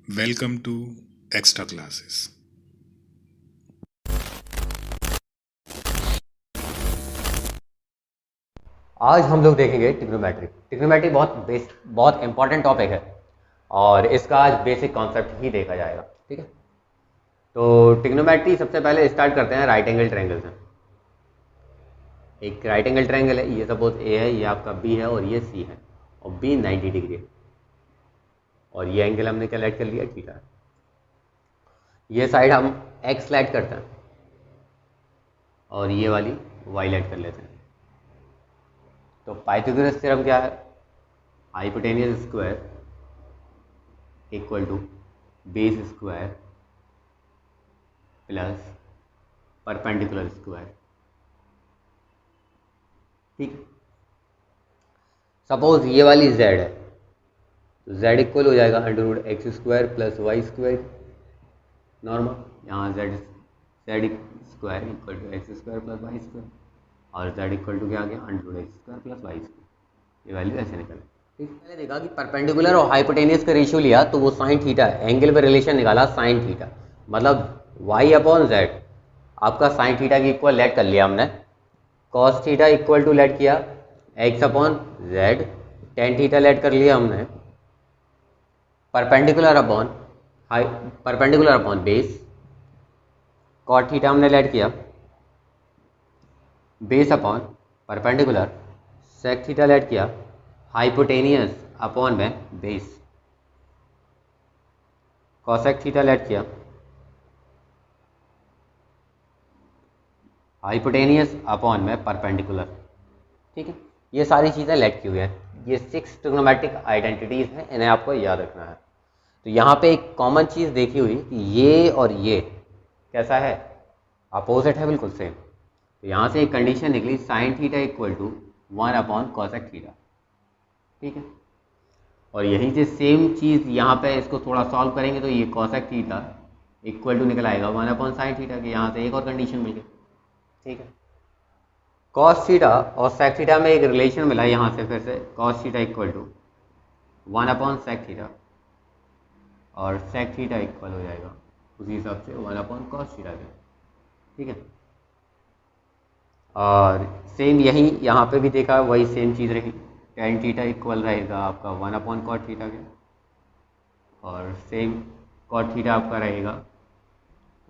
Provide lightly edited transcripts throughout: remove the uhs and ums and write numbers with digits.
Welcome to Extra Classes. आज हम लोग देखेंगे ट्रिग्नोमेट्री। ट्रिग्नोमेट्री बहुत इंपॉर्टेंट टॉपिक है और इसका आज बेसिक कॉन्सेप्ट ही देखा जाएगा। ठीक है, तो ट्रिग्नोमेट्री सबसे पहले स्टार्ट करते हैं राइट एंगल ट्रायंगल से। एक राइट एंगल ट्रायंगल है, ये सपोज ए है, ये आपका बी है और ये सी है और बी 90 डिग्री है और ये एंगल हमने क्या लेट कर लिया, थीटा। ये साइड हम एक्स लेट करते हैं और ये वाली वाई लेट कर लेते हैं। तो पाइथागोरस थ्योरम क्या है? Hypotenuse square equal to base square plus perpendicular square. ठीक है, सपोज ये वाली z है तो z इक्वल हो जाएगा under root x square plus y square normal. यहाँ z square equal to x square plus y square और z इक्वल टू क्या आ गया, under root x square plus y square. ये वैल्यू ऐसे निकले। ठीक, मैंने देखा कि परपेंडिकुलर और हाइपोटेनियस का रेशियो लिया तो वो साइन थीटा है, एंगल पे रिलेशन निकाला साइन थीटा, मतलब y अपॉन जेड आपका साइन थीटा की इक्वल लेट कर लिया हमने। Cos theta equal to let किया X upon Z, tan theta let कर लिया हमने। Perpendicular upon base, cot theta हमने लेट किया base upon perpendicular, sec theta let किया हाइपोटेनियस अपॉन में बेस, कॉसेक थीटा लेट किया हाइपोटेनियस अपॉन में परपेंडिकुलर। ठीक है, ये सारी चीज़ें लेट की हुई है। ये 6 ट्रिग्नोमेट्रिक आइडेंटिटीज़ हैं, इन्हें आपको याद रखना है। तो यहाँ पे एक कॉमन चीज़ देखी हुई कि ये और ये कैसा है, अपोजिट है, बिल्कुल सेम। तो यहाँ से एक कंडीशन निकली sine theta equal to 1 upon cosec theta. ठीक है, और यहीं से सेम चीज़ यहाँ पे इसको थोड़ा सॉल्व करेंगे तो ये कॉसेक थीटा इक्वल टू निकल आएगा 1 अपॉन साइन थीटा के। यहाँ से एक और कंडीशन मिल गई। ठीक है, कॉस थीटा और सेक थीटा में एक रिलेशन मिला, यहाँ से फिर से cos theta equal to 1 upon sec theta और सेक थीटा इक्वल हो जाएगा उसी हिसाब से 1 अपॉन कॉस थीटा के। ठीक है, और सेम यही यहाँ पे भी देखा, वही सेम चीज़ रही, टेन थीटा इक्वल रहेगा आपका 1 अपॉन कॉट थीटा के और सेम कॉट थीटा आपका रहेगा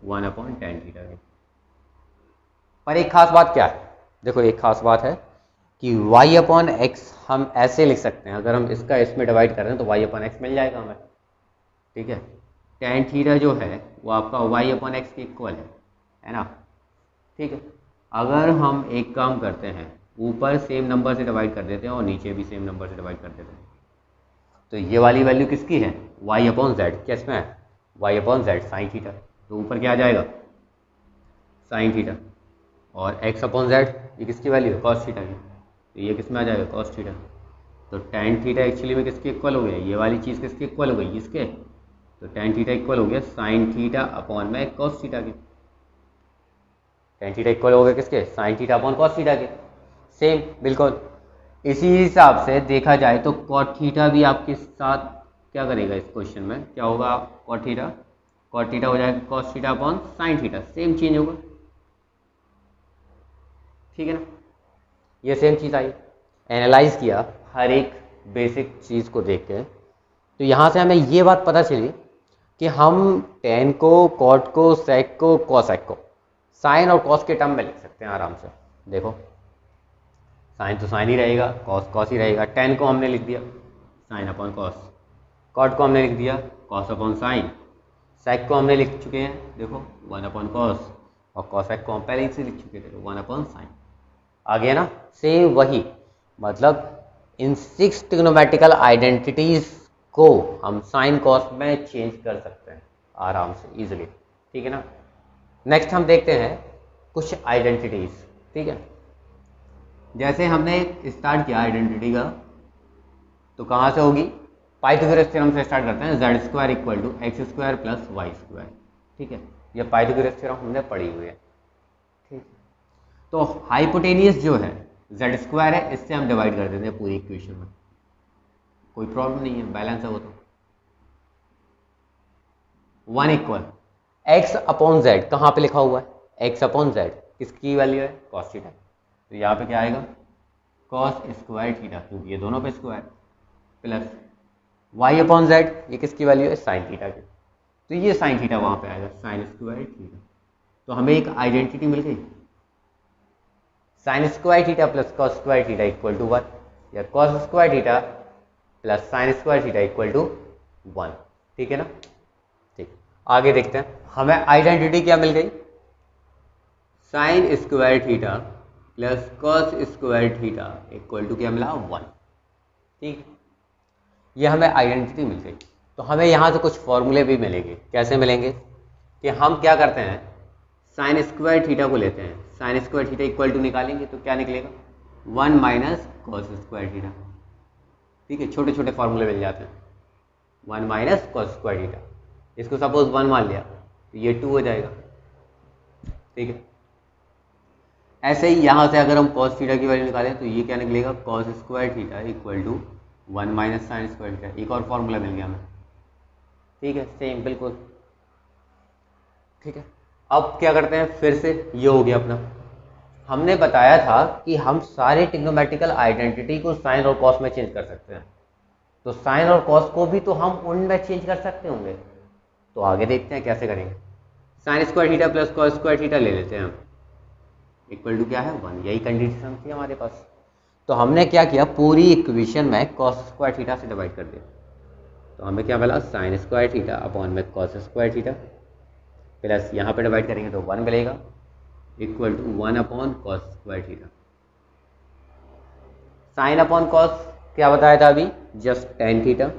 1 अपॉन टेन थीटा के। पर एक खास बात क्या है, देखो एक खास बात है कि y अपॉन एक्स हम ऐसे लिख सकते हैं, अगर हम इसका इसमें डिवाइड करें तो y अपॉन एक्स मिल जाएगा हमें। ठीक है, टेन थीटा जो है वो आपका y अपॉन एक्स के इक्वल है ना। ठीक है, अगर हम एक काम करते हैं, ऊपर सेम नंबर से डिवाइड कर देते हैं और नीचे भी सेम नंबर से डिवाइड कर देते हैं, तो ये वाली वैल्यू किसकी है, y अपॉन जेड, किस में है, y upon Z sine theta. तो ऊपर क्या आ जाएगा, साइन थीटा, और x अपॉन जेड ये किसकी वैल्यू है, कॉस थीटा की, तो ये किस में आ जाएगा, कॉस थीटा। तो टेन थीटा एक्चुअली में किसके इक्वल हो गया, ये वाली चीज़ किसके इक्वल हो गई, इसके। तो टेन थीटा इक्वल हो गया साइन थीटा अपॉन में कॉस थीटा के। टेन थीटा इक्वल हो गया किसके, sine theta upon cos theta के। सेम बिल्कुल इसी हिसाब से देखा जाए तो कॉट थीटा भी आपके साथ क्या करेगा, इस क्वेश्चन में क्या होगा, कॉट थीटा हो जाएगा cos theta upon sine theta, same change होगा। ठीक है ना, ये सेम चीज़ आई, एनालाइज किया हर एक बेसिक चीज़ को देख के, तो यहाँ से हमें ये बात पता चली कि हम टेन को, कॉट को, सेक को, कॉसेक को साइन और कॉस के टर्म में लिख सकते हैं आराम से। देखो साइन तो साइन ही रहेगा, कॉस कॉस ही रहेगा। टेन को हमने लिख दिया साइन अपॉन कॉस, कॉट को हमने लिख दिया कॉस अपॉन साइन, सेक को हमने लिख चुके हैं देखो 1 अपॉन कॉस, और कॉसेक को हम पहले ही से लिख चुके थे 1 अपॉन साइन। आ गया ना, सेम वही, मतलब इन 6 ट्रिग्नोमेट्रिकल आइडेंटिटीज को हम साइन कॉस में चेंज कर सकते हैं आराम से, इजीली। ठीक है ना, नेक्स्ट हम देखते हैं कुछ आइडेंटिटीज। ठीक है, जैसे हमने स्टार्ट किया आइडेंटिटी का, तो कहाँ से होगी, पाइथागोरस थ्योरम से स्टार्ट करते हैं, z square equal to x square plus y square. ठीक है, ये पाइथागोरस थ्योरम हमने पढ़ी हुई है। ठीक, तो हाइपोटेनियस जो है जेड स्क्वायर है, इससे हम डिवाइड कर देते हैं पूरी इक्वेशन में, कोई प्रॉब्लम नहीं है, बैलेंस है वो तो। 1 इक्वल एक्स अपॉन जेड, कहाँ पे लिखा हुआ है एक्स अपॉन जेड, किसकी वैल्यू है कॉस थीटा। तो यहाँ पे क्या आएगा कॉस स्क्वायर थीटा, क्योंकि ये दोनों पे square, plus y upon z, ये किसकी वैल्यू है साइन थीटा की, तो ये साइन थीटा वहाँ पे आएगा साइन स्क्वायर थीटा। तो हमें एक आइडेंटिटी मिल गई, sine square theta plus cos square theta equal to 1, या cos square theta plus sine square theta equal to 1। ठीक है ना। ठीक, आगे देखते हैं, हमें आइडेंटिटी क्या मिल गई, sine square theta plus cos square theta equal to क्या मिला 1। ठीक, ये हमें आइडेंटिटी मिल गई। तो हमें यहाँ से कुछ फॉर्मूले भी मिलेंगे, कैसे मिलेंगे कि हम क्या करते हैं साइन स्क्वायर थीटा को लेते हैं, sine square theta equal to निकालेंगे तो क्या निकलेगा 1 माइनस कॉस स्क्वायर थीटा। ठीक है, छोटे छोटे फॉर्मूले मिल जाते हैं, 1 माइनस कॉस स्क्वायर थीटा, इसको सपोज 1 मान लिया तो ये 2 हो जाएगा। ठीक है, ऐसे ही यहाँ से अगर हम कॉस थीटा की वैल्यू निकालें तो ये क्या निकलेगा cos square theta equal to 1 minus sine square theta, एक और फॉर्मूला मिल गया हमें। ठीक है, सेम बिल्कुल। ठीक है, अब क्या करते हैं फिर से, ये हो गया अपना, हमने बताया था कि हम सारे ट्रिग्नोमेट्रिकल आइडेंटिटी को साइन और कॉस में चेंज कर सकते हैं, तो साइन और कॉस को भी तो हम उनमें चेंज कर सकते होंगे। तो आगे देखते हैं कैसे करेंगे, sine square theta plus cos square theta ले लेते हैं हम, इक्वल टू क्या है 1, यही कंडीशन थी हमारे पास। तो हमने क्या किया पूरी इक्वेशन में कॉस स्क्वायर थीटा से डिवाइड कर दिया, तो हमें क्या मिला साइन स्क्वायर थीटा अपॉन में कॉस स्क्वायर थीटा, प्लस यहाँ पे डिवाइड करेंगे तो 1 मिलेगा equal to 1 upon cos square theta. Sine upon cos क्या बताया था अभी, जस्ट टेन थीटा,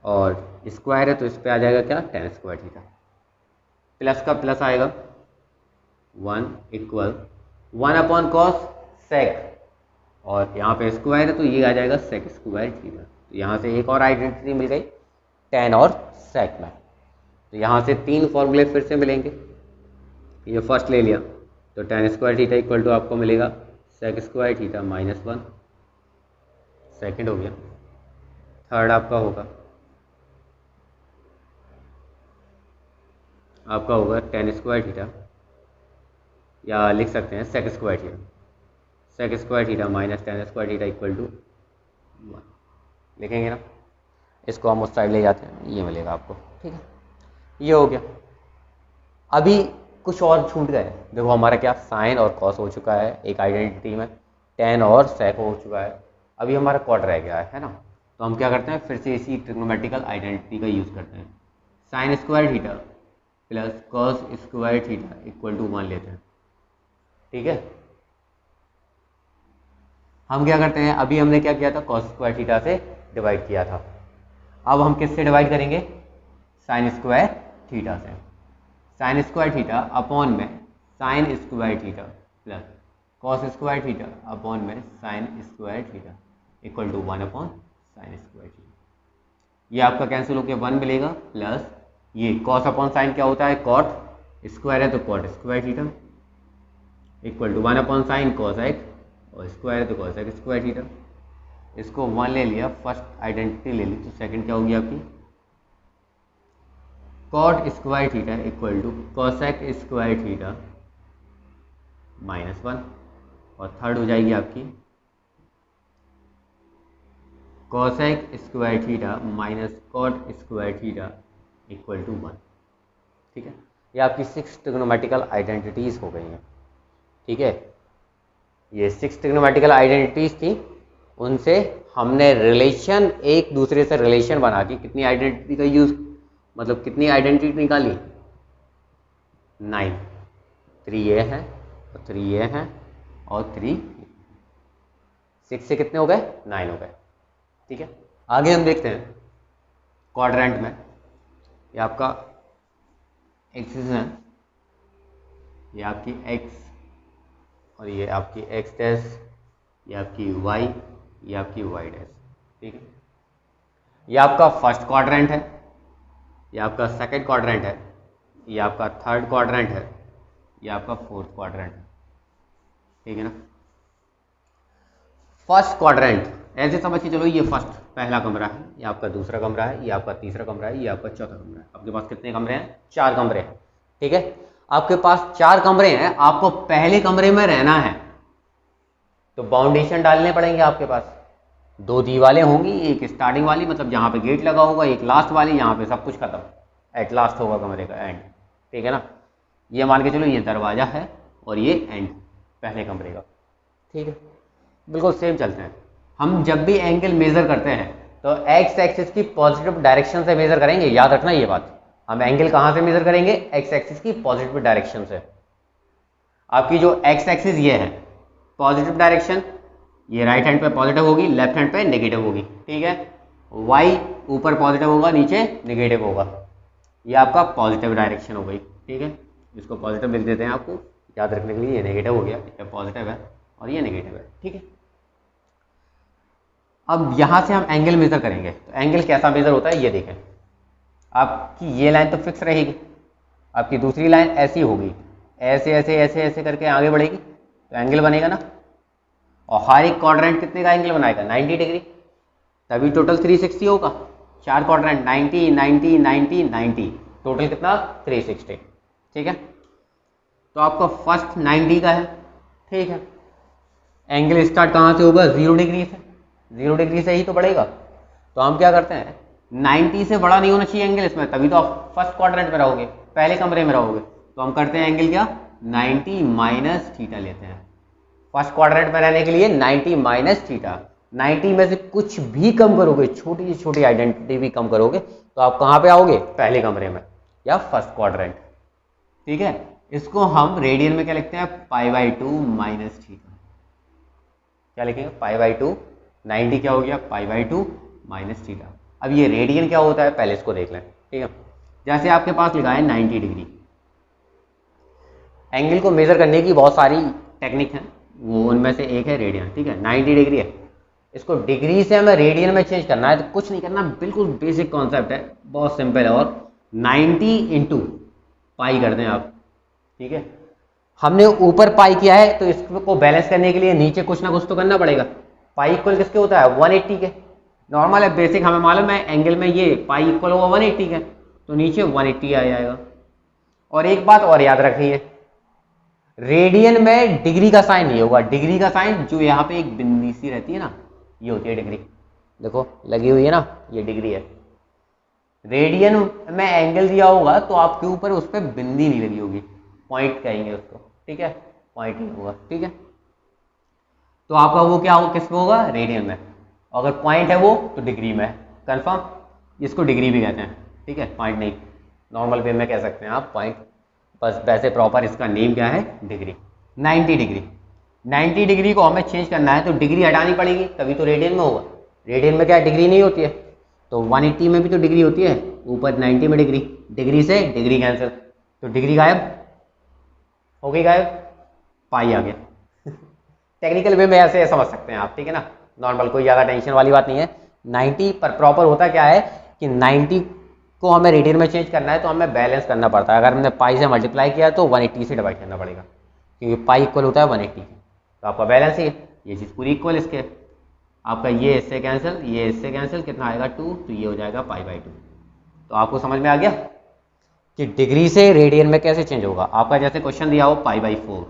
और स्क्वायर है तो इस पे आ जाएगा क्या टेन स्क्वायर थीटा, प्लस का प्लस आएगा 1 इक्वल 1 अपॉन कॉस सेक, और यहाँ पे स्क्वायर है तो ये आ जाएगा सेक स्क्वायर थीटा। तो यहाँ से एक और आइडेंटिटी मिल गई टेन और सेक में। तो यहाँ से 3 फॉर्मूले फिर से मिलेंगे, ये फर्स्ट ले लिया तो tan square theta equal to आपको मिलेगा sec square theta minus 1, second हो गया। थर्ड आपका होगा टेन स्क्वायर थीटा, या लिख सकते हैं sec square theta, sec square theta minus tan square theta equal to 1 लिखेंगे ना, इसको हम उस साइड ले जाते हैं, ये मिलेगा आपको। ठीक है, ये हो गया। अभी कुछ और छूट गए, देखो हमारा क्या साइन और कॉस हो चुका है एक आइडेंटिटी में, टेन और सेक हो चुका है, अभी हमारा कॉट रह गया है ना। तो हम क्या करते हैं फिर से इसी ट्रिग्नोमेट्रिकल आइडेंटिटी का यूज़ करते हैं, sine square theta plus cos square theta equal to 1 लेते हैं। ठीक है, हम क्या करते हैं, अभी हमने क्या किया था कॉस स्क्वायर थीटा से डिवाइड किया था, अब हम किससे डिवाइड करेंगे साइन स्क्वायर थीटा से, साइन स्क्वायर थीटा अपॉन में sine square theta plus cos square theta upon में sine square theta equal to 1 upon sine square theta. ये आपका कैंसिल होकर 1 मिलेगा, प्लस ये कॉस अपॉन साइन क्या होता है कॉट, स्क्वायर है तो cot square theta equal to 1 upon sine cos x, और स्क्वायर है तो कॉस एक्स स्क्वायर थीटा। इसको 1 ले लिया, फर्स्ट आइडेंटिटी ले ली, तो सेकंड क्या होगी आपकी cot square theta equal to cosec square theta minus 1, और थर्ड हो जाएगी आपकी cosec square theta minus cot square theta equal to 1। ठीक है, ये आपकी 6 ट्रिग्नोमेट्रिकल आइडेंटिटीज़ हो गई हैं। ठीक है, ये 6 ट्रिग्नोमेट्रिकल आइडेंटिटीज़ थी, उनसे हमने रिलेशन एक दूसरे से रिलेशन बना के कितनी आइडेंटिटी का यूज़, मतलब कितनी आइडेंटिटी निकाली 9, 3 ये है और 3 ये है और 3, 6 से कितने हो गए 9 हो गए। ठीक है, आगे हम देखते हैं क्वाड्रेंट में, ये आपका एक्सिस है, ये आपकी एक्स और ये आपकी एक्स डैश, ये आपकी वाई, ये आपकी वाई डैश। ठीक है, ये आपका फर्स्ट क्वाड्रेंट है, ये आपका सेकंड क्वाड्रेंट है, ये आपका थर्ड क्वाड्रेंट है, ये आपका फोर्थ क्वाड्रेंट है। ठीक है ना, फर्स्ट क्वाड्रेंट ऐसे समझ के चलो ये फर्स्ट पहला कमरा है, ये आपका दूसरा कमरा है, ये आपका तीसरा कमरा है, ये आपका चौथा कमरा है। आपके पास कितने कमरे हैं? 4 कमरे हैं। ठीक है, आपके पास 4 कमरे हैं, आपको पहले कमरे में रहना है तो बाउंडेशन डालने पड़ेंगे आपके पास। 2 दीवारें होंगी, एक स्टार्टिंग वाली मतलब जहाँ पे गेट लगा होगा, एक लास्ट वाली यहाँ पे सब कुछ खत्म, एट लास्ट होगा कमरे का एंड। ठीक है ना, ये मान के चलो ये दरवाजा है और ये एंड पहले कमरे का। ठीक है, बिल्कुल सेम चलते हैं। हम जब भी एंगल मेजर करते हैं तो एक्स एक्सिस की पॉजिटिव डायरेक्शन से मेजर करेंगे, याद रखना ये बात। हम एंगल कहाँ से मेजर करेंगे? एक्स एक्सिस की पॉजिटिव डायरेक्शन से। आपकी जो एक्स एक्सिस ये है पॉजिटिव डायरेक्शन, ये राइट हैंड पे पॉजिटिव होगी, लेफ्ट हैंड पे नेगेटिव होगी। ठीक है, वाई ऊपर पॉजिटिव होगा, नीचे नेगेटिव होगा, ये आपका पॉजिटिव डायरेक्शन हो गई। ठीक है, इसको पॉजिटिव लिख देते हैं आपको याद रखने के लिए। ये नेगेटिव हो गया, ये पॉजिटिव है और ये नेगेटिव है। ठीक है, अब यहाँ से हम एंगल मेजर करेंगे तो एंगल कैसा मेजर होता है ये देखें। आपकी ये लाइन तो फिक्स रहेगी, आपकी दूसरी लाइन ऐसी होगी, ऐसे ऐसे ऐसे ऐसे करके आगे बढ़ेगी तो एंगल बनेगा ना। और हर एक क्वाड्रेंट कितने का एंगल बनाएगा? 90 डिग्री, तभी टोटल 360 होगा। 4 क्वाड्रेंट 90 90 90 90, टोटल कितना? 360। ठीक है, तो आपका फर्स्ट 90 का है। ठीक है, एंगल स्टार्ट कहाँ से होगा? 0 डिग्री से। 0 डिग्री से ही तो बढ़ेगा, तो हम क्या करते हैं 90 से बड़ा नहीं होना चाहिए एंगल इसमें, तभी तो आप फर्स्ट क्वाड्रेंट में रहोगे, पहले कमरे में रहोगे। तो हम करते हैं एंगल क्या? 90 माइनस थीटा लेते हैं। फर्स्ट क्वाड्रेंट में रहने के लिए 90 माइनस थीटा। 90 में से कुछ भी कम करोगे, छोटी से छोटी आइडेंटिटी भी कम करोगे तो आप कहाँ पे आओगे? पहले कमरे में या फर्स्ट क्वाड्रेंट। ठीक है, इसको हम रेडियन में क्या लिखते हैं? π/2 माइनस थीटा। क्या लिखेंगे? π/2। 90 क्या हो गया? π/2 माइनस थीटा। अब ये रेडियन क्या होता है पहले इसको देख लें। ठीक है, जैसे आपके पास लिखा है 90 डिग्री। एंगल को मेजर करने की बहुत सारी टेक्निक है, वो उनमें से एक है रेडियन। ठीक है, 90 डिग्री है, इसको डिग्री से हमें रेडियन में चेंज करना है तो कुछ नहीं करना, बिल्कुल बेसिक कॉन्सेप्ट है, बहुत सिंपल है। और 90 इंटू पाई कर दें आप। ठीक है, हमने ऊपर पाई किया है तो इसको बैलेंस करने के लिए नीचे कुछ ना कुछ तो करना पड़ेगा। पाई इक्वल किसके होता है? 180 के। नॉर्मल है, बेसिक हमें मालूम है, एंगल में ये पाई इक्वल होगा 180 के, तो नीचे 180 आ जाएगा। और एक बात और याद रखनी है, रेडियन में डिग्री का साइन नहीं होगा। डिग्री का साइन जो यहाँ पे एक बिंदी सी रहती है ना, ये होती है डिग्री। देखो लगी हुई है ना, ये डिग्री है। रेडियन में एंगल दिया होगा तो आपके ऊपर उस पर बिंदी नहीं लगी होगी, पॉइंट कहेंगे उसको। ठीक है, पॉइंट नहीं होगा। ठीक है, तो आपका वो क्या होगा? किस में होगा? रेडियन में। अगर पॉइंट है वो तो डिग्री में। कंफर्म? इसको डिग्री भी कहते हैं। ठीक है, पॉइंट नहीं, नॉर्मल वे में कह सकते हैं आप पॉइंट, बस वैसे प्रॉपर इसका नेम क्या है? डिग्री। 90 डिग्री। 90 डिग्री को हमें चेंज करना है तो डिग्री हटानी पड़ेगी, तभी तो रेडियन में होगा। रेडियन में क्या डिग्री नहीं होती है, तो 180 में भी तो डिग्री होती है, ऊपर 90 में डिग्री। डिग्री से डिग्री कैंसिल, तो डिग्री गायब हो गई, गायब, पाई आ गया। टेक्निकल वे में ऐसे समझ सकते हैं आप। ठीक है ना, नॉर्मल, कोई ज़्यादा टेंशन वाली बात नहीं है। 90 पर प्रॉपर होता क्या है कि 90 को हमें रेडियन में चेंज करना है तो हमें बैलेंस करना पड़ता है। अगर हमने पाई से मल्टीप्लाई किया तो 180 से डिवाइड करना पड़ेगा, क्योंकि पाई इक्वल होता है 180, तो आपका बैलेंस ही है। ये चीज़ पूरी इक्वल इसके, आपका ये इससे कैंसिल, ये इससे कैंसिल, कितना आएगा? 2, तो ये हो जाएगा π/2। तो आपको समझ में आ गया कि डिग्री से रेडियन में कैसे चेंज होगा। आपका जैसे क्वेश्चन दिया हो π/4,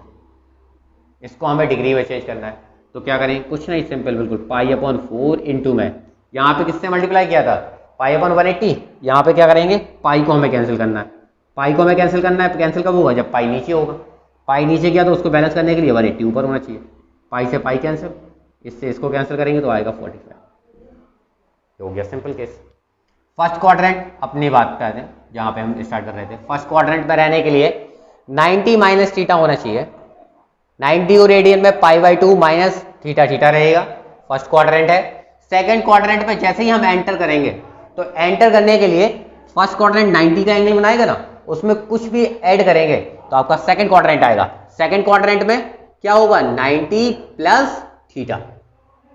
इसको हमें डिग्री में चेंज करना है तो क्या करें? कुछ नहीं, सिंपल बिल्कुल, π/4 इंटू में यहाँ पे किससे मल्टीप्लाई किया था? π/180। यहाँ पे क्या करेंगे? पाई को हमें कैंसिल करना है। पाई को हमें कैंसिल करना है, कैंसिल कब होगा? जब पाई नीचे होगा। पाई नीचे किया तो उसको बैलेंस करने के लिए 180 ऊपर होना चाहिए। पाई से पाई कैंसिल, इससे इसको कैंसिल करेंगे तो आएगा 45। हो गया सिंपल केस। फर्स्ट क्वाड्रेंट अपनी बात करते हैं, जहाँ पे हम स्टार्ट कर रहे थे। फर्स्ट क्वाड्रेंट में रहने के लिए 90 माइनस थीटा होना चाहिए। 90 और रेडियन में π/2 माइनस थीटा, थीटा रहेगा। फर्स्ट क्वाड्रेंट है। सेकंड क्वाड्रेंट में जैसे ही हम एंटर करेंगे तो एंटर करने के लिए फर्स्ट क्वाड्रेंट 90 का एंगल बनाएगा ना, उसमें कुछ भी ऐड करेंगे तो आपका सेकंड क्वाड्रेंट आएगा। सेकंड क्वाड्रेंट में क्या होगा? 90 प्लस थीटा।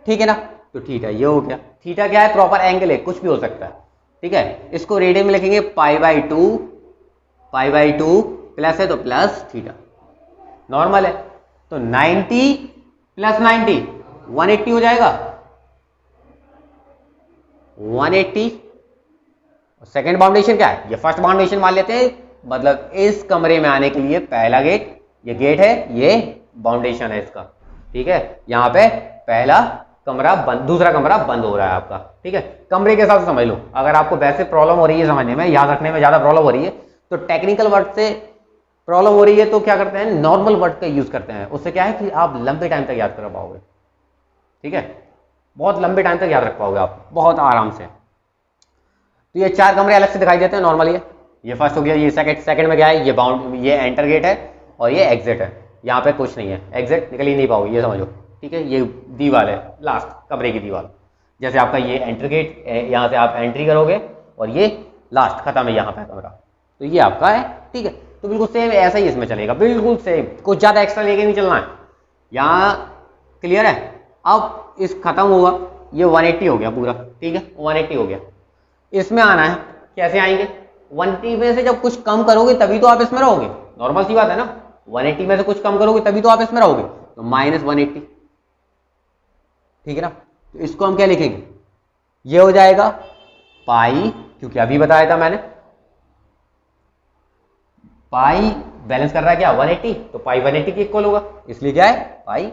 ठीक है ना, तो थीटा ये हो गया। थीटा क्या है? प्रॉपर एंगल है, कुछ भी हो सकता है। ठीक है, इसको रेडियन में लिखेंगे π/2, π/2 प्लस है तो प्लस थीटा, नॉर्मल है। तो 90 प्लस 90 180 हो जाएगा। 180। सेकेंड बाउंडेशन क्या है, ये फर्स्ट बाउंडेशन मान लेते हैं, मतलब इस कमरे में आने के लिए पहला गेट, ये गेट है, ये बाउंडेशन है इसका, ठीक है। यहाँ पे पहला कमरा बंद, दूसरा कमरा बंद हो रहा है आपका, ठीक है। कमरे के हिसाब से समझ लो, अगर आपको वैसे प्रॉब्लम हो रही है समझने में, याद रखने में ज़्यादा प्रॉब्लम हो रही है, तो टेक्निकल वर्ड से प्रॉब्लम हो रही है तो क्या करते हैं, नॉर्मल वर्ड का यूज करते हैं। उससे क्या है कि आप लंबे टाइम तक याद कर पाओगे, ठीक है, बहुत लंबे टाइम तक याद रख पाओगे आप बहुत आराम से। तो ये 4 कमरे अलग से दिखाई देते हैं नॉर्मली, ये फर्स्ट हो गया, ये सेकंड में क्या है, ये एंटर गेट है और ये एग्जिट है। यहाँ पे कुछ नहीं है, एग्जिट निकल ही नहीं पाओगे, ये समझो, ठीक है। ये दीवार है, लास्ट कमरे की दीवार, जैसे आपका ये एंटर गेट, यहाँ से आप एंट्री करोगे और ये लास्ट खत्म है यहाँ पे कमरा, तो ये आपका है, ठीक है। तो बिल्कुल सेम ऐसा ही इसमें चलेगा, बिल्कुल सेम, कुछ ज़्यादा एक्स्ट्रा लेके नहीं चलना है। यहाँ क्लियर है। अब इस खत्म हुआ, ये 180 हो गया पूरा, ठीक है, 180 हो गया। इसमें आना है, कैसे आएंगे, 180 में से जब कुछ कम करोगे तभी तो आप इसमें रहोगे, नॉर्मल सी बात है ना। 180 में से कुछ कम करोगे तभी तो आप इसमें रहोगे, तो -180, ठीक है ना। तो इसको हम क्या लिखेंगे, ये हो जाएगा पाई, क्योंकि अभी बताया था मैंने, पाई बैलेंस कर रहा है क्या 180, तो पाई 180 के इक्वल होगा, इसलिए क्या है पाई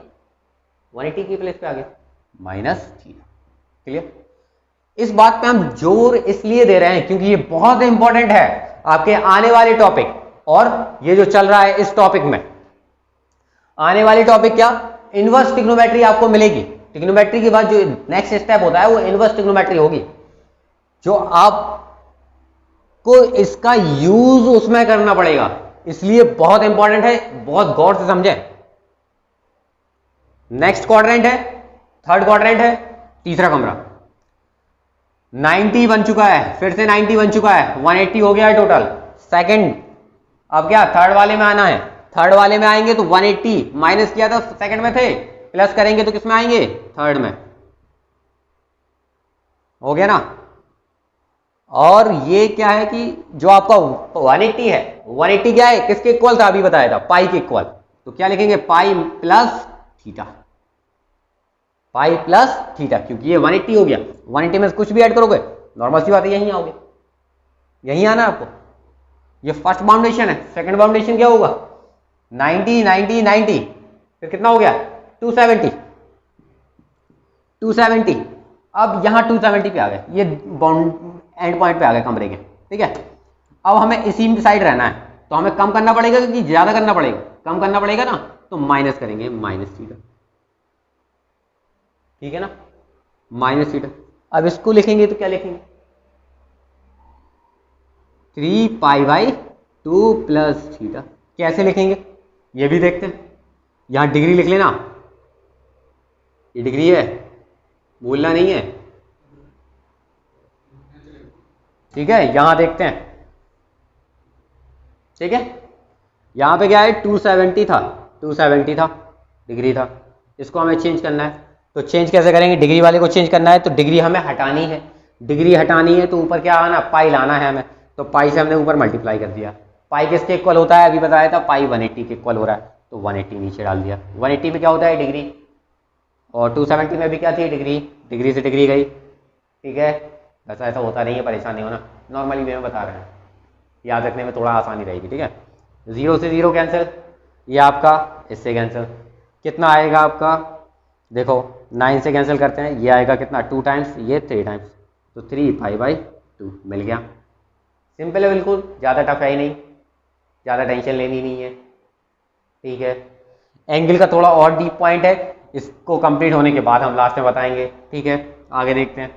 180 की प्लेस पे आ गया -θ। क्लियर। इस बात पे हम जोर इसलिए दे रहे हैं क्योंकि ये बहुत इंपॉर्टेंट है आपके आने वाले टॉपिक, और ये जो चल रहा है इस टॉपिक में, आने वाली टॉपिक क्या, इनवर्स ट्रिग्नोमेट्री आपको मिलेगी। ट्रिग्नोमेट्री के बाद जो नेक्स्ट स्टेप होता है वो इनवर्स ट्रिग्नोमेट्री होगी, जो आपको इसका यूज उसमें करना पड़ेगा, इसलिए बहुत इंपॉर्टेंट है, बहुत गौर से समझें। नेक्स्ट क्वाड्रेंट है, थर्ड क्वाड्रेंट है, तीसरा कमरा, 90 बन चुका है, फिर से 90 बन चुका है, 180 हो गया है टोटल। सेकंड, अब क्या थर्ड वाले में आना है, थर्ड वाले में आएंगे तो 180 माइनस किया था सेकंड में थे, प्लस करेंगे तो किस में आएंगे, थर्ड में, हो गया ना। और ये क्या है कि जो आपका 180 है, 180 क्या है, किसके इक्वल था, अभी बताया था पाई के इक्वल, तो क्या लिखेंगे pi plus theta, pi plus theta, क्योंकि ये 180 हो गया, 180 में कुछ भी ऐड करोगे नॉर्मल सी बात है, यहीं आओगे, यहीं आना है आपको। ये फर्स्ट बाउंडेशन है, सेकंड बाउंडेशन क्या होगा 90 90 90, फिर कितना हो गया 270 270। अब यहाँ 270 पे आ गए, ये बाउंड एंड पॉइंट पे आ गए कमरे के, ठीक है। अब हमें इसी साइड रहना है, तो हमें कम करना पड़ेगा क्योंकि ज्यादा करना पड़ेगा, कम करना पड़ेगा ना, तो माइनस करेंगे -θ, ठीक है ना, -θ। अब इसको लिखेंगे तो क्या लिखेंगे 3π/2 प्लस थीटा, कैसे लिखेंगे ये भी देखते हैं। यहां डिग्री लिख लेना, ये डिग्री है, भूलना नहीं है, ठीक है। यहां देखते हैं, ठीक है। यहां पे क्या है 270 था, 270 था, डिग्री था, इसको हमें चेंज करना है, तो चेंज कैसे करेंगे, डिग्री वाले को चेंज करना है, तो डिग्री हमें हटानी है, डिग्री हटानी है तो ऊपर क्या आना, पाई लाना है हमें, तो पाई से हमने ऊपर मल्टीप्लाई कर दिया। पाई किसके इक्वल होता है, अभी बताया था पाई 180 के इक्वल हो रहा है, तो 180 नीचे डाल दिया। 180 में क्या होता है डिग्री, और 270 में भी क्या थी डिग्री, डिग्री से डिग्री गई, ठीक है। वैसा ऐसा होता नहीं है, परेशान नहीं होना, नॉर्मली वे में बता रहे हैं, याद रखने में थोड़ा आसानी रहेगी, ठीक है। 0 से 0 कैंसिल, ये आपका इससे कैंसिल, कितना आएगा आपका, देखो 9 से कैंसिल करते हैं, ये आएगा कितना 2 टाइम्स, ये 3 टाइम्स, तो 3π/2 मिल गया। सिंपल है बिल्कुल, ज़्यादा टफ है ही नहीं, ज़्यादा टेंशन लेनी नहीं है, ठीक है। एंगल का थोड़ा और डीप पॉइंट है, इसको कंप्लीट होने के बाद हम लास्ट में बताएंगे, ठीक है। आगे देखते हैं।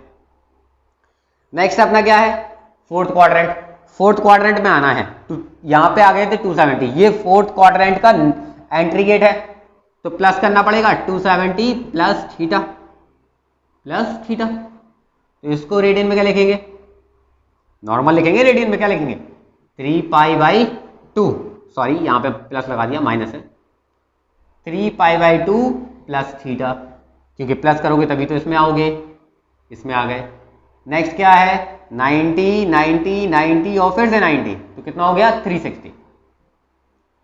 नेक्स्ट अपना क्या है फोर्थ क्वाड्रेंट, फोर्थ क्वाड्रेंट में आना है, तो यहाँ पे आ गए थे 270, ये फोर्थ क्वाड्रेंट का एंट्री गेट है, तो प्लस करना पड़ेगा 270 प्लस थीटा, प्लस थीटा। तो इसको रेडियन में क्या लिखेंगे, नॉर्मल लिखेंगे, रेडियन में क्या लिखेंगे 3π/2, सॉरी यहाँ पे प्लस लगा दिया, माइनस है, 3π/2 प्लस थीटा, क्योंकि प्लस करोगे तभी तो इसमें आओगे, इसमें आ गए। नेक्स्ट क्या है 90 90 90 और फिर से 90, तो कितना हो गया 360,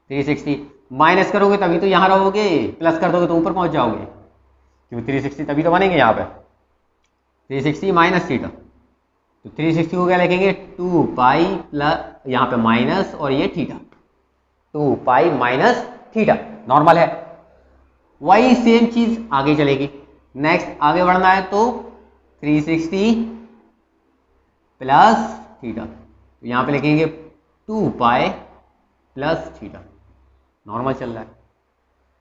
360 माइनस करोगे तभी तो यहाँ रहोगे, प्लस कर दोगे तो ऊपर पहुंच जाओगे, क्योंकि 360 तभी तो बनेंगे यहाँ पे, 360 माइनस थीटा, तो 360 को क्या लिखेंगे 2 पाई प्लस यहाँ पे माइनस और ये theta, 2 pi minus theta normal है। वही सेम चीज आगे चलेगी। नेक्स्ट आगे बढ़ना है तो 360 प्लस थीटा, तो यहाँ पे लिखेंगे 2 पाई प्लस थीटा, नॉर्मल चल रहा है।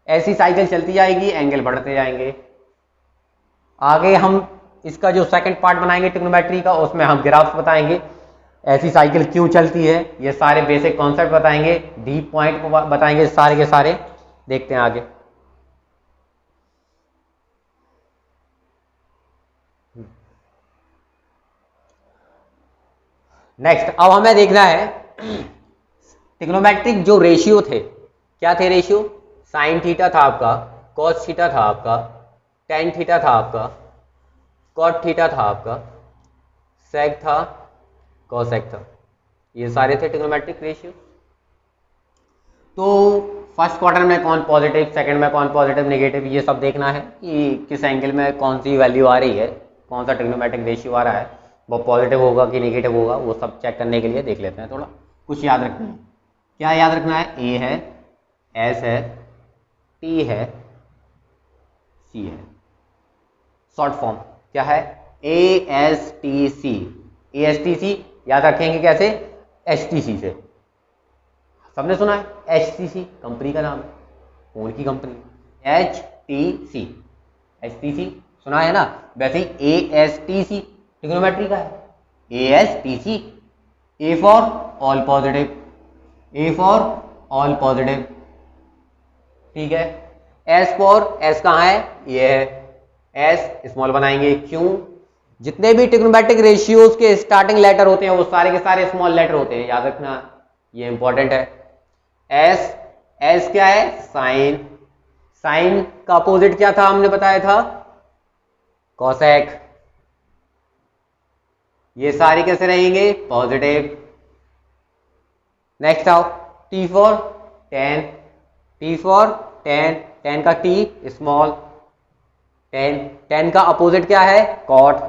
ऐसी साइकिल चलती जाएगी, एंगल बढ़ते जाएंगे। आगे हम इसका जो सेकंड पार्ट बनाएंगे ट्रिग्नोमेट्री का, उसमें हम ग्राफ्स बताएंगे, ऐसी साइकिल क्यों चलती है, ये सारे बेसिक कॉन्सेप्ट बताएंगे, डीप पॉइंट बताएंगे सारे के सारे। देखते हैं आगे। नेक्स्ट अब हमें देखना है ट्रिग्नोमेट्रिक जो रेशियो थे, क्या थे रेशियो, साइन थीटा था आपका, कॉस थीटा था आपका, टेन थीटा था आपका, कॉट थीटा था आपका, सेक था, कॉसेक था, ये सारे थे ट्रिग्नोमेट्रिक रेशियो। तो फर्स्ट क्वार्टर में कौन पॉजिटिव, सेकंड में कौन पॉजिटिव नेगेटिव, ये सब देखना है कि किस एंगल में कौन सी वैल्यू आ रही है, कौन सा ट्रिग्नोमेट्रिक रेशियो आ रहा है, वो पॉजिटिव होगा कि नेगेटिव होगा, वो सब चेक करने के लिए देख लेते हैं। थोड़ा कुछ याद रखना है। क्या याद रखना है, ए है, एस है, टी है, सी है। शॉर्ट फॉर्म क्या है, A S T C, A S T C याद रखेंगे कैसे, एच टी सी से। सबने सुना है, एच टी सी कंपनी का नाम है, फोन की company, H T C, H T C सुना है ना। वैसे ही A S T C trigonometry का है, A S T C, A for all positive, A for all positive, ठीक है। एस फॉर, एस कहाँ है, ये है, एस स्मॉल बनाएंगे, क्यों, जितने भी ट्रिग्नोमेट्रिक रेशियोज के स्टार्टिंग लेटर होते हैं वो सारे के सारे स्मॉल लेटर होते हैं, याद रखना, ये इंपॉर्टेंट है। एस, एस क्या है, साइन, साइन का अपोजिट क्या था हमने बताया था, कॉसेक, ये सारे कैसे रहेंगे, पॉजिटिव। नेक्स्ट आओ, T for ten, T for ten, ten का टी स्मॉल, टेन, टेन का अपोजिट क्या है, कॉट,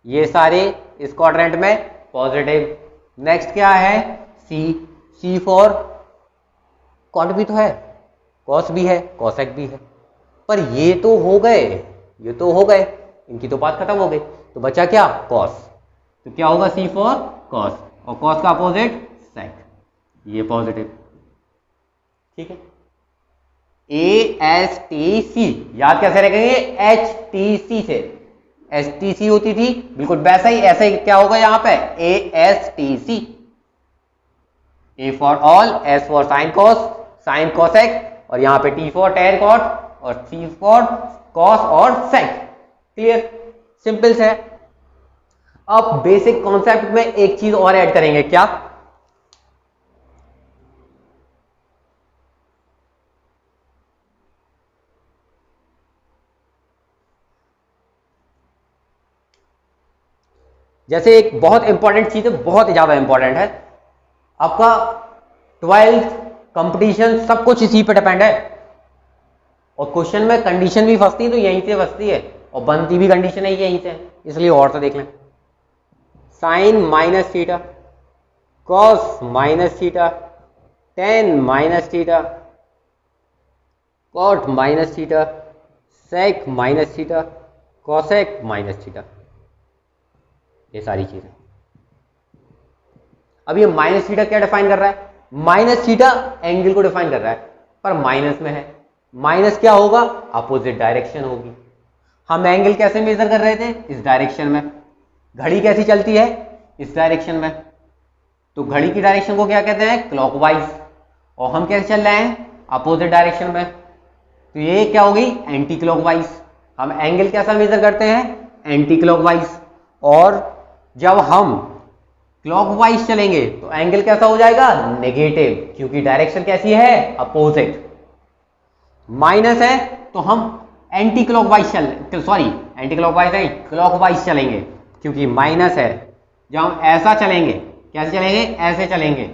ये सारे इस क्वाड्रेंट में पॉजिटिव। नेक्स्ट क्या है, सी, सी फॉर कॉट भी तो है, कॉस भी है, कॉसेक भी है, पर ये तो हो गए, ये तो हो गए, इनकी तो बात खत्म हो गई, तो बचा क्या, कॉस, तो क्या होगा, सी फॉर कॉस, और कॉस का अपोजिट सेक, ये पॉजिटिव, ठीक है। ए एस टी सी याद कैसे रखेंगे, एच टी सी से, एस टी सी होती थी, बिल्कुल वैसा ही, ऐसा ही क्या होगा यहाँ पे, A S T C, A for all, S for sine cos, sine cosec, और यहाँ पे टी फॉर टेन कॉट, और सी फॉर कॉस और सेक। क्लियर, सिंपल से। अब बेसिक कॉन्सेप्ट में एक चीज और ऐड करेंगे, क्या, जैसे एक बहुत इंपॉर्टेंट चीज है, बहुत ज्यादा इंपॉर्टेंट है, आपका 12th कंपटीशन सब कुछ इसी पे डिपेंड है, और क्वेश्चन में कंडीशन भी फंसती है तो यहीं से फंसती है, और बनती भी कंडीशन है यहीं से, इसलिए और तो देख लें। Sine minus theta, cos minus theta, tan minus theta, cot minus theta, sec minus theta, cosec minus theta, ये सारी चीजें। अब ये माइनस थीटा क्या डिफाइन कर रहा है, माइनस थीटा एंगल को डिफाइन कर रहा है, पर माइनस में है, माइनस क्या होगा, अपोजिट डायरेक्शन होगी। हम एंगल कैसे मेजर कर रहे थे, इस डायरेक्शन में, घड़ी कैसी चलती है, इस डायरेक्शन में, तो घड़ी की डायरेक्शन को क्या कहते हैं, क्लॉकवाइज, और हम कैसे चल रहे हैं, अपोजिट डायरेक्शन में, तो ये क्या होगी, एंटी क्लॉकवाइज। हम एंगल कैसा मेजर करते हैं, एंटी क्लॉकवाइज, और जब हम क्लॉकवाइज चलेंगे तो एंगल कैसा हो जाएगा, नेगेटिव, क्योंकि डायरेक्शन कैसी है, अपोजिट। माइनस है तो हम एंटी क्लॉकवाइज एंटी क्लॉकवाइज नहीं, क्लॉकवाइज चलेंगे, क्योंकि माइनस है। जब हम ऐसा चलेंगे, कैसे चलेंगे, ऐसे चलेंगे,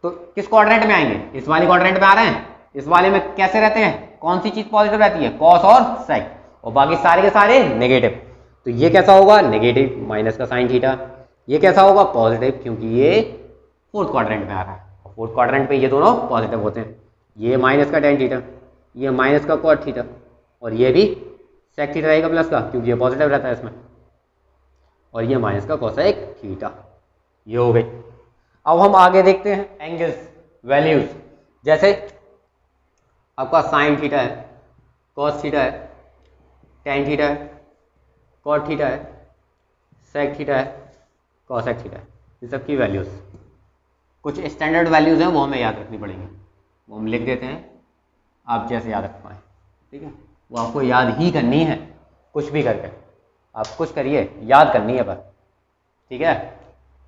तो किस क्वाड्रेंट में आएंगे, इस वाले क्वाड्रेंट में आ रहे हैं, इस वाले में कैसे रहते हैं, कौन सी चीज पॉजिटिव रहती है, कॉस और सेक, और बाकी सारे के सारे नेगेटिव। तो ये कैसा होगा, नेगेटिव माइनस का साइन थीटा। ये कैसा होगा, पॉजिटिव, क्योंकि ये फोर्थ क्वाड्रेंट में आ रहा है। फोर्थ क्वाड्रेंट पे ये दोनों पॉजिटिव होते हैं। ये माइनस का टेन थीटा, ये माइनस का कॉट थीटा, और ये भी सेक थीटा रहेगा प्लस का, क्योंकि ये पॉजिटिव रहता है इसमें, और ये माइनस का कोसेक थीटा। ये हो गई। अब हम आगे देखते हैं एंगल्स वैल्यूज। जैसे आपका साइन थीटा है, कॉस थीटा है, टेन थीटा है, कॉट थीटा है, सेक थीटा है, कॉसेक थीटा है। इन सब की वैल्यूज, कुछ स्टैंडर्ड वैल्यूज हैं वो हमें याद रखनी पड़ेंगी, वो हम लिख देते हैं, आप जैसे याद रख पाएँ। ठीक है, वो आपको याद ही करनी है, कुछ भी करके आप कुछ करिए, याद करनी है पर। ठीक है,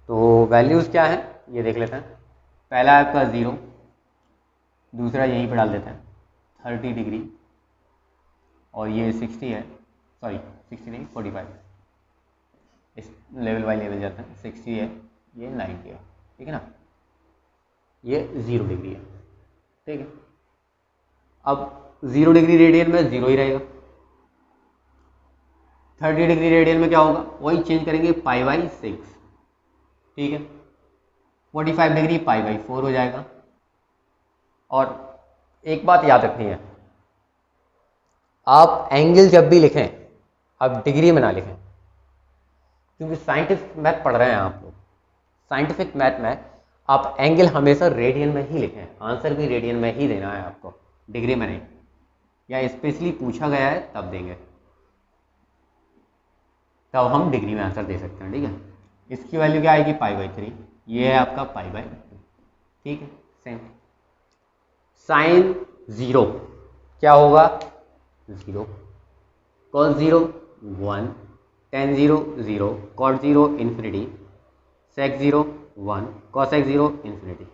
तो वैल्यूज़ क्या है ये देख लेते हैं। पहला आपका 0, दूसरा यहीं पर डाल देते हैं 30 डिग्री, और ये 60 है, सॉरी 60 नहीं 45, इस लेवल बाय लेवल जाते हैं। 60 है, ये 90 है, ठीक है ना, ये 0 डिग्री है। ठीक है, अब 0 डिग्री रेडियन में 0 ही रहेगा। 30 डिग्री रेडियन में क्या होगा, वही चेंज करेंगे π/6। ठीक है, 45 डिग्री π/4 हो जाएगा। और एक बात याद रखनी है, आप एंगल जब भी लिखें आप डिग्री में ना लिखें, क्योंकि साइंटिफिक मैथ पढ़ रहे हैं आप लोग। साइंटिफिक मैथ में आप एंगल हमेशा रेडियन में ही लिखें, आंसर भी रेडियन में ही देना है आपको, डिग्री में नहीं, या स्पेशली पूछा गया है तब देंगे, तब हम डिग्री में आंसर दे सकते हैं। ठीक है, इसकी वैल्यू क्या आएगी π/3, ये है आपका π/2। ठीक है, सेम। साइन 0 क्या होगा, 0, cos 0 1, tan 0 0, cot 0 infinity, sec 0 1, cosec 0 infinity,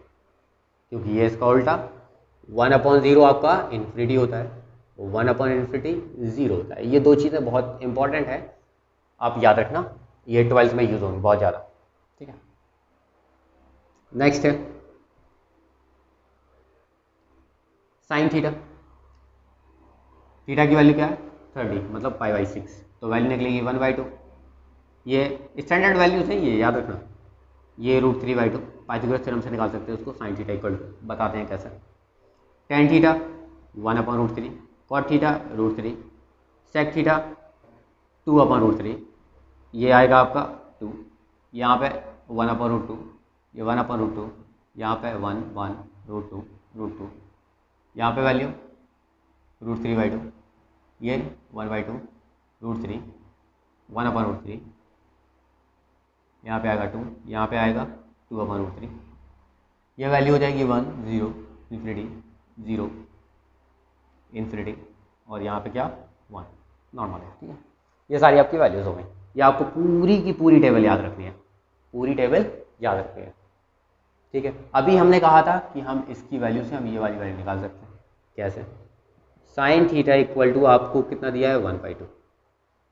क्योंकि ये इसका उल्टा 1/0 आपका इन्फिनिटी होता है, 1/इन्फिनिटी 0 होता है। ये दो चीज़ें बहुत इंपॉर्टेंट है, आप याद रखना, ये 12th में यूज होंगे बहुत ज़्यादा। ठीक है, नेक्स्ट है साइन थीटा। थीटा की वैल्यू क्या है 30, मतलब π/6, तो वैल्यू निकलेगी 1/2। ये स्टैंडर्ड वैल्यूज हैं, ये याद रखना। ये √3/2 पाइथागोरस थ्योरम से निकाल सकते हैं उसको। साइन थीटा इक्वल टू बताते हैं कैसे। Tan theta 1/√3, cot theta √3, sec theta 2/√3, ये आएगा आपका 2, यहाँ पे 1/√2, ये 1/√2, यहाँ पे 1 1 √2, यहाँ पे वैल्यू √3/2, ये 1/2 √3, 1/√3, यहाँ पे आएगा 2, यहाँ पे आएगा 2/√3, ये वैल्यू हो जाएगी 1 0 इन्फिनिटी 0 इन्फिनिटी, और यहाँ पे क्या 1 नॉर्मल है। ठीक है, ये सारी आपकी वैल्यूज़ हो गई। ये आपको पूरी की पूरी टेबल याद रखनी है, पूरी टेबल याद रखनी है। ठीक है, अभी हमने कहा था कि हम इसकी वैल्यू से हम ये वाली वैल्यू निकाल सकते हैं। कैसे, साइन थीटा इक्वल टू आपको कितना दिया है 1/2,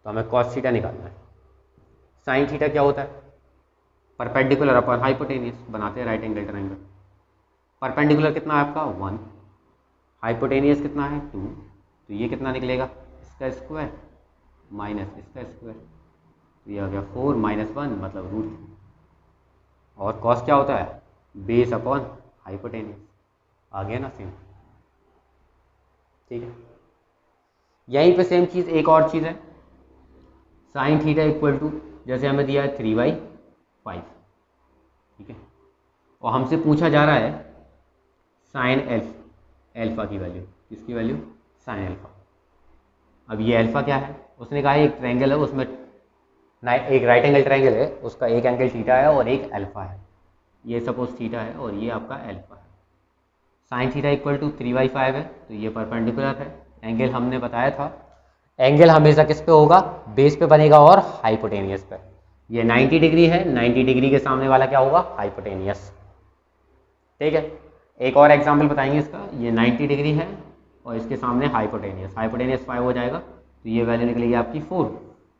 तो हमें कॉस थीटा निकालना है। साइन थीटा क्या होता है, परपेंडिकुलर अपॉन हाइपोटेनियस, बनाते हैं राइट एंगल ट्रायंगल। परपेंडिकुलर कितना है आपका 1, हाइपोटेनियस कितना है 2, तो ये कितना निकलेगा, इसका स्क्वायर माइनस इसका स्क्वायर, तो ये आ गया 4 - 1 मतलब √3। और कॉस क्या होता है, बेस अपॉन हाइपोटेनियस, आ गया ना सेम। ठीक है, यहीं पे सेम चीज़ एक और चीज़ है, साइन थीटा इक्वल टू जैसे हमें दिया है 3/5। ठीक है, और हमसे पूछा जा रहा है साइन एल्फा की वैल्यू, किसकी वैल्यू, साइन एल्फा। अब ये एल्फा क्या है, उसने कहा एक ट्रायंगल है उसमें एक राइट एंगल ट्रायंगल है, उसका एक एंगल थीटा है और एक अल्फा है। ये सपोज थीटा है और ये आपका अल्फा है। साइन थीटा इक्वल टू 3/5 है, तो ये परपेंडिकुलर है। एंगल हमने बताया था, एंगल हमेशा किस पे होगा, बेस पे बनेगा और हाइपोटेनियस पे। ये 90 डिग्री है, 90 डिग्री के सामने वाला क्या होगा, हाइपोटेनियस। ठीक है, एक और एग्जाम्पल बताएंगे इसका। ये 90 डिग्री है और इसके सामने हाइपोटेनियस, हाइपोटेनियस 5 हो जाएगा, तो ये वैल्यू निकलेगी आपकी 4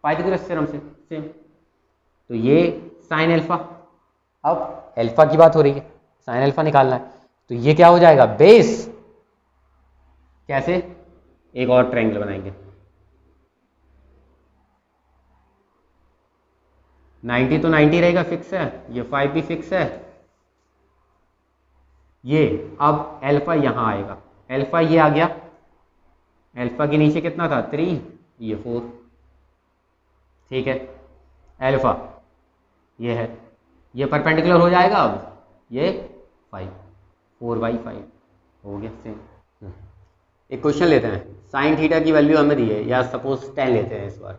पाइथागोरस थ्योरम से सेम। तो ये साइन एल्फा। अब एल्फा की बात हो रही है, साइन एल्फा निकालना है, तो ये क्या हो जाएगा, बेस। कैसे, एक और ट्रायंगल बनाएंगे, 90 तो 90 रहेगा, फिक्स है, ये 5 भी फिक्स है। ये अब अल्फा यहाँ आएगा, अल्फा ये आ गया, अल्फा के नीचे कितना था 3, ये 4, ठीक है। अल्फा ये है, ये परपेंडिकुलर हो जाएगा, अब ये 5, 4/5 हो गया सेम। एक क्वेश्चन लेते हैं, साइन थीटा की वैल्यू हमें दी है, या सपोज 10 लेते हैं इस बार।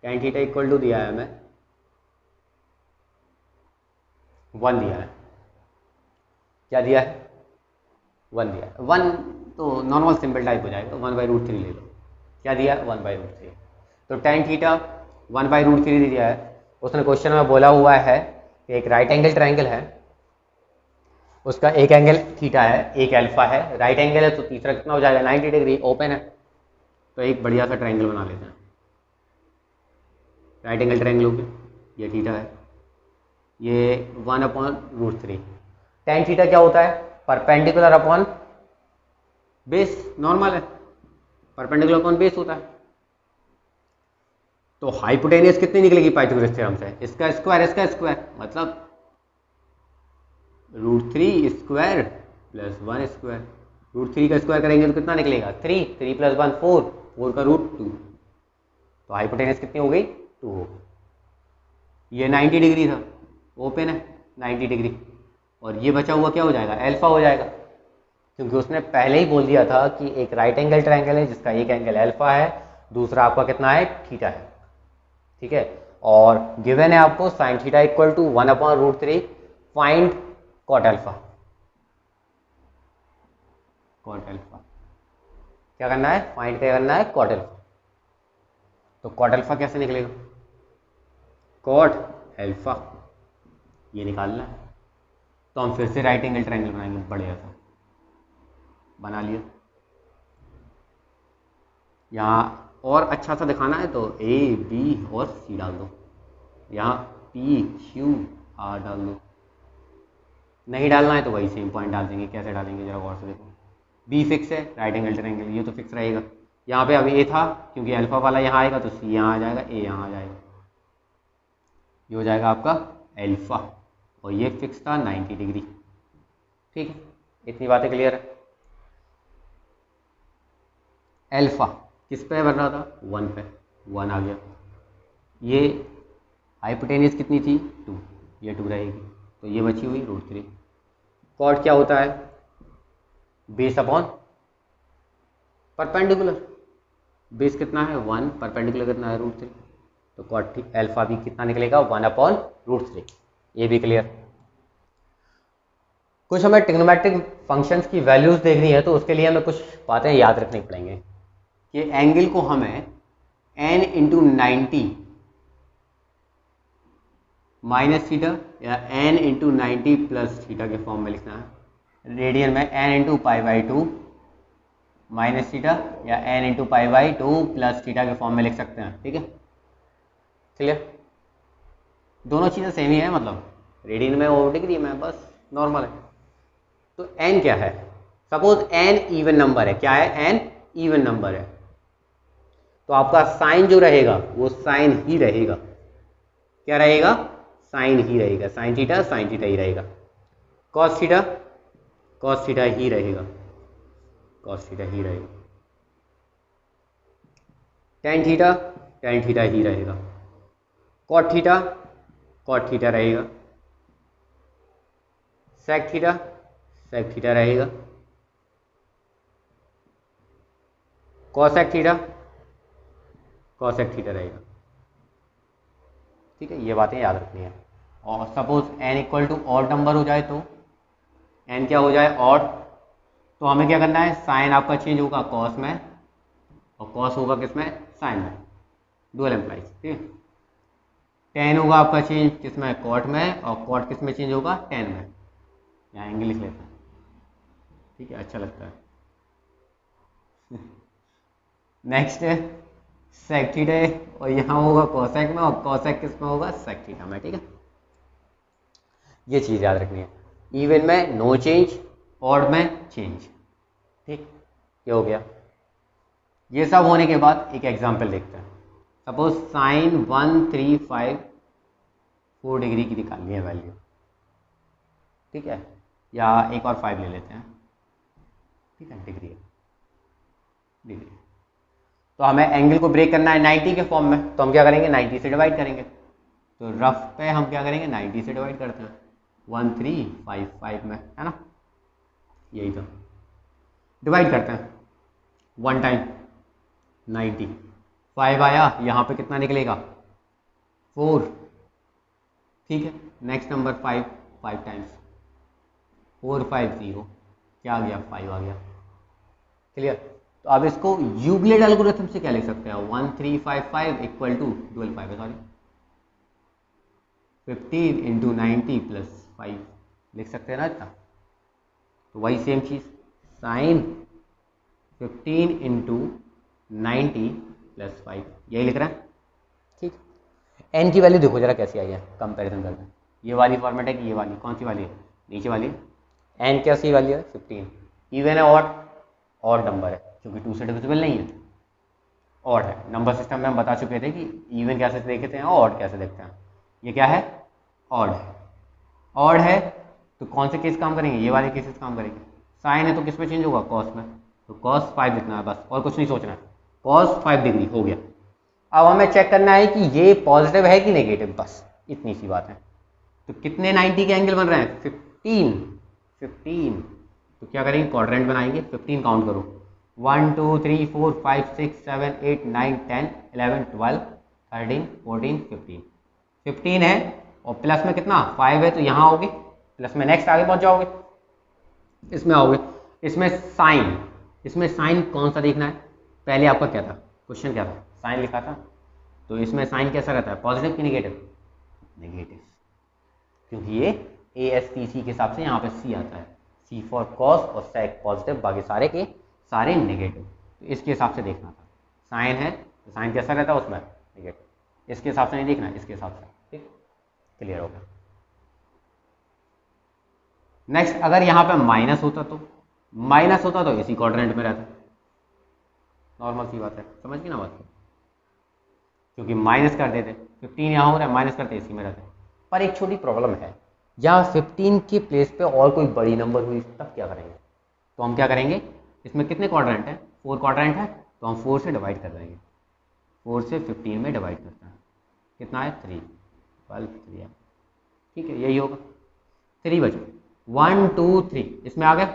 tan थीटा इक्वल टू दिया है हमें 1 दिया है, क्या दिया है 1 दिया है। 1 तो नॉर्मल सिंपल टाइप हो जाएगा, 1/√3 ले लो, क्या दिया है 1/√3। तो tan थीटा 1/√3 दिया है। उसने क्वेश्चन में बोला हुआ है कि एक राइट एंगल ट्राइंगल है, उसका एक एंगल थीटा है, एक अल्फा है, राइट एंगल है, तो तीसरा कितना हो जाएगा 90 डिग्री, ओपन है। तो एक बढ़िया सा ट्राइंगल बना लेते हैं, राइट एंगल ट्राइंगल हो गया, ये थीटा है, ये 1/√3। tan थीटा क्या होता है, परपेंडिकुलर अपॉन बेस, नॉर्मल है, परपेंडिकुलर अपॉन बेस होता है। तो हाइपोटेनियस कितनी निकलेगी पाइथागोरस थ्योरम से, इसका स्क्वायर, मतलब √3 स्क्वायर प्लस 1 स्क्वायर। √3 का स्क्वायर करेंगे तो कितना निकलेगा 3, 3 + 1 4, 4 का √2। तो हाइपोटेनियस कितनी हो गई 2 हो गई। ये 90 डिग्री था, ओपन है 90 डिग्री, और ये बचा हुआ क्या हो जाएगा अल्फा हो जाएगा, क्योंकि उसने पहले ही बोल दिया था कि एक राइट एंगल ट्राइंगल है जिसका एक एंगल अल्फा है, दूसरा आपका कितना है थीटा है, ठीक है। और गिवन है आपको sine theta equal to 1/√3, find cot alpha. Cot alpha क्या करना है, फाइंड क्या करना है कॉट अल्फा। तो कॉट अल्फा कैसे निकलेगा, कॉट अल्फा ये निकालना है। तो हम फिर से राइट एंगल ट्राइंगल बनाएंगे, बढ़िया सा बना लिया। यहाँ और अच्छा सा दिखाना है तो A B और C डाल दो, यहाँ P Q R डाल दो, नहीं डालना है तो वही सेम पॉइंट डाल देंगे। कैसे डालेंगे जरा गौर से देखो, B फिक्स है, राइट एंगल ट्रायंगल ये तो फिक्स रहेगा। यहाँ पे अब A था, क्योंकि अल्फा वाला यहाँ आएगा तो C यहाँ आ जाएगा, A यहाँ आ जाएगा, ये हो जाएगा आपका अल्फा, और ये फिक्स था 90 डिग्री, ठीक है। इतनी बातें क्लियर है। अल्फा किस पे बन रहा था 1 पे, 1 आ गया। ये हाइपोटेनियस कितनी थी 2, ये 2 रहेगी, तो ये बची हुई √3। कॉट क्या होता है, बेस अपॉन परपेंडिकुलर, बेस कितना है 1, परपेंडिकुलर कितना है √3, तो कॉट ठीक अल्फा भी कितना निकलेगा 1/√3। ये भी क्लियर। कुछ हमें ट्रिग्नोमेट्रिक फंक्शंस की वैल्यूज देखनी है, तो उसके लिए हमें कुछ बातें याद रखनी पड़ेंगे कि एंगल को हमें n × 90 माइनस थीटा या n × 90 प्लस थीटा के फॉर्म में लिखना है। रेडियन में n × π/2 माइनस थीटा या n × π/2 प्लस थीटा के फॉर्म में लिख सकते हैं, ठीक है। क्लियर, दोनों चीज़ें सेम ही है, मतलब रेडियन में और डिग्री में बस नॉर्मल है। तो n क्या है, सपोज n इवन नंबर है, क्या है n इवन नंबर है, तो आपका साइन जो रहेगा वो साइन ही रहेगा, क्या रहेगा साइन ही रहेगा, साइन थीटा ही रहेगा। कॉस थीटा ही रहेगा, कॉस थीटा ही रहेगा। टेन थीटा ही रहेगा। कॉट थीटा रहेगा। सेक थीटा रहेगा। कॉसेक थीटा रहेगा, ठीक है। ये बातें याद रखनी है। और suppose n equal to odd number हो जाए, तो n क्या हो जाए ऑड, तो हमें क्या करना है, साइन आपका चेंज होगा कॉस में, और कॉस होगा किसमें साइन में, डुअल एम्प्लाइज, ठीक है। टेन होगा आपका चेंज किसमें कॉट में, और कॉट किस में चेंज होगा टेन में। यहाँ एंगल लिख लेते हैं, ठीक है, अच्छा लगता है। नेक्स्ट है सेक थीटा, और यहाँ होगा कॉसेक में, और कॉसेक किस में होगा सेक थीटा में, ठीक है। ये चीज़ याद रखनी है। इवन में नो चेंज, ऑड में चेंज, ठीक, ये हो गया। ये सब होने के बाद एक एग्जांपल देखते हैं। सपोज साइन 135 4 डिग्री की निकालनी है वैल्यू, ठीक है, या एक और 5 ले लेते हैं, ठीक है, डिग्री। तो हमें एंगल को ब्रेक करना है 90 के फॉर्म में, तो हम क्या करेंगे 90 से डिवाइड करेंगे। तो रफ पे हम क्या करेंगे 90 से डिवाइड करते हैं 1355 में, है ना, यही तो डिवाइड करते हैं 1 टाइम 90, 5 आया, यहाँ पे कितना निकलेगा 4, ठीक है। नेक्स्ट नंबर 5 टाइम्स 450, क्या आ गया 5 आ गया, क्लियर। तो अब इसको यूक्लिड एल्गोरिथम से क्या लिख सकते हैं 1355 इक्वल टू 12 है, सॉरी 15 इंटू 90 प्लस 5 लिख सकते हैं ना इतना। तो वही सेम चीज़ साइन 15 इंटू 90 प्लस 5 यही लिख रहे हैं, ठीक। एन की वैल्यू देखो जरा कैसी आई है, कंपैरिजन करते हैं। ये वाली फॉर्मेट है कि ये वाली, कौन सी वाली है, नीचे वाली। एन कैसी वैल्यू है 15, इवन है ऑड नंबर है क्योंकि 2 से डिविजिबल नहीं है, ऑड है। नंबर सिस्टम में हम बता चुके थे कि इवन कैसे देखते हैं और ऑड कैसे देखते हैं। ये क्या है ऑड है, ऑड है तो कौन से केस काम करेंगे, ये वाले केसेस काम करेंगे। साइन है तो किस में चेंज होगा कॉस में, तो cos 5 लिखना है बस, और कुछ नहीं सोचना है, cos 5 डिग्री हो गया। अब हमें चेक करना है कि ये पॉजिटिव है कि नेगेटिव, बस इतनी सी बात है। तो कितने 90 के एंगल बन रहे हैं 15, तो क्या करेंगे क्वाड्रेंट बनाएंगे, 15 काउंट करो 1 2 3 4 5 6 7 8 9 10 11 12 13 14 15 है, और प्लस में कितना 5 है, तो यहाँ आओगे प्लस में नेक्स्ट आगे पहुँच जाओगे, इसमें आओगे, इसमें साइन कौन सा देखना है। पहले आपका क्या था क्वेश्चन, क्या था साइन लिखा था, तो इसमें साइन कैसा रहता है पॉजिटिव कि नेगेटिव, नेगेटिव, क्योंकि ये ASTC के हिसाब से यहाँ पे C आता है, C फॉर कॉस और सेक पॉजिटिव, बाकी सारे के सारे नेगेटिव। तो इसके हिसाब से देखना था, साइन है तो साइन कैसा रहता है उसमें नेगेटिव, इसके हिसाब से नहीं देखना, इसके हिसाब से, ठीक, क्लियर हो गया। नेक्स्ट अगर यहाँ पे माइनस होता तो इसी क्वाड्रेंट में रहता, नॉर्मल सी बात है, समझ गए ना बात, क्योंकि माइनस कर देते 15 यहाँ हो रहा है, माइनस करते इसी में रहते। पर एक छोटी प्रॉब्लम है, जहाँ 15 के प्लेस पे और कोई बड़ी नंबर हुई तब क्या करेंगे, तो हम क्या करेंगे, इसमें कितने क्वाड्रेंट हैं 4 क्वाड्रेंट है, तो हम 4 से डिवाइड कर देंगे, 4 से 15 में डिवाइड करते हैं, कितना है 3, 12 3 है, ठीक है, यही होगा 3 बचे 1 2 3 इसमें आ गया,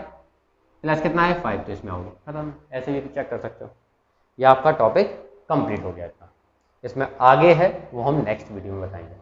प्लस कितना है 5 तो इसमें होगा, खत्म। ऐसे भी चेक कर सकते हो। ये आपका टॉपिक कंप्लीट हो गया इतना, इसमें आगे है वो हम नेक्स्ट वीडियो में बताएंगे।